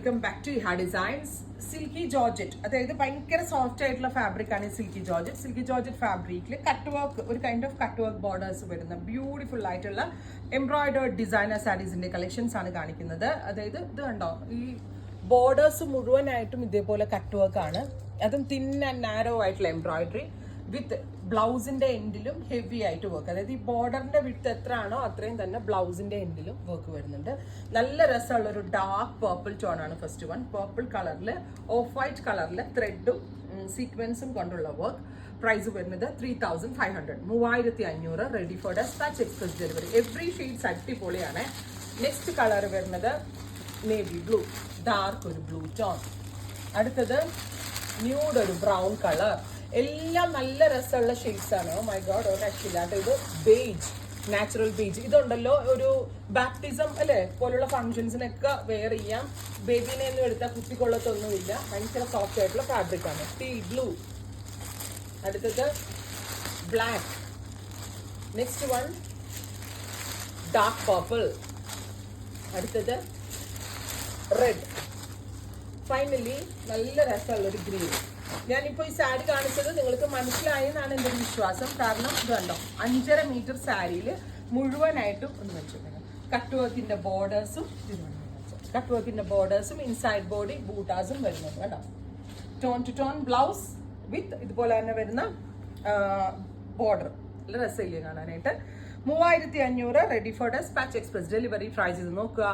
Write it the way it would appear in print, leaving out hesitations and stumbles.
Welcome back to Iha designs. Silky georgette, അതായത് ഭയങ്കര soft ആയിട്ടുള്ള ഫാബ്രിക് ആണ് സിൽക്കി ജോർജറ്റ്. സിൽക്കി ജോർജറ്റ് ഫാബ്രിക്കിൽ കട്ട് വർക്ക്, ഒരു kind of cut work borders വരുന്ന ബ്യൂട്ടിഫുൾ ആയിട്ടുള്ള എംബ്രോയിഡേർഡ് ഡിസൈനർ സാരീസിന്റെ കളക്ഷൻസ് ആണ് കാണിക്കുന്നത്. അതായത് ഇത് കണ്ടോ, ഈ ബോർഡേഴ്സ് മുഴുവനായിട്ടും ഇതേപോലെ കട്ട് വർക്ക് ആണ്, അതും തിൻ ആൻഡ് നാരോ ആയിട്ടുള്ള എംബ്രോയിഡറി വിത്ത് ബ്ലൗസിന്റെ എൻഡിലും ഹെവി ആയിട്ട് വർക്ക്. അതായത് ഈ ബോർഡറിന്റെ വിട്ട് എത്ര ആണോ അത്രയും തന്നെ ബ്ലൗസിന്റെ എൻഡിലും വർക്ക് വരുന്നുണ്ട്. നല്ല രസമുള്ള ഒരു ഡാർക്ക് പേർപ്പിൾ ടോൺ ആണ് ഫസ്റ്റ് വൺ. പേർപ്പിൾ കളറിൽ ഓഫ് വൈറ്റ് കളറിൽ ത്രെഡും സീക്വൻസും കൊണ്ടുള്ള വർക്ക്. പ്രൈസ് വരുന്നത് 3500, 3500. Ready for despatch express delivery. Every shades അടിപൊളിയാണ്. നെക്സ്റ്റ് കളർ വരുന്നത് നേവി ബ്ലൂ, ഡാർക്ക് ഒരു ബ്ലൂ ടോൺ. അടുത്തത് ന്യൂഡ് ഒരു ബ്രൗൺ കളർ. എല്ലാം നല്ല രസമുള്ള ഷെയ്ഡ്സ് ആണ്. ഓ മൈ ഗോഡ്, ഒരു രക്ഷയില്ലാത്ത ഇത് ബേജ്, നാച്ചുറൽ ബേജ്. ഇതുണ്ടല്ലോ ഒരു ബാപ്റ്റിസം അല്ലെ പോലുള്ള ഫംഗ്ഷൻസിനൊക്കെ വെയർ ചെയ്യാം. ബേബിനെ ഒന്നും എടുത്താൽ കുത്തിക്കൊള്ളത്തൊന്നുമില്ല. ഭയങ്കര സോഫ്റ്റ് ആയിട്ടുള്ള ഫാബ്രിക് ആണ്. Teal blue. അടുത്തത് black. Next one dark purple. അടുത്തത് റെഡ്. ഫൈനലി നല്ല രസമുള്ള ഒരു ഗ്രീൻ. ഞാനിപ്പോൾ ഈ സാരി കാണിച്ചത് നിങ്ങൾക്ക് മനസ്സിലായെന്നാണ് എൻ്റെ ഒരു വിശ്വാസം. കാരണം ഇത് കണ്ടോ, 5.5 മീറ്റർ സാരിയിൽ മുഴുവനായിട്ടും ഒന്ന് വെച്ചിട്ടുണ്ട്. കട്ട് വർക്കിന്റെ ബോർഡേഴ്സും കട്ട് വർക്കിന്റെ ബോർഡേഴ്സും ഇൻസൈഡ് ബോഡി ബൂട്ടാസും വരുന്നുണ്ട് കേട്ടോ. Tone to tone blouse with ഇതുപോലെ തന്നെ വരുന്ന ബോർഡർ. നല്ല രസമില്ലേ കാണാനായിട്ട്. 3500. Ready for despatch express delivery. Try ചെയ്ത് നോക്കുക.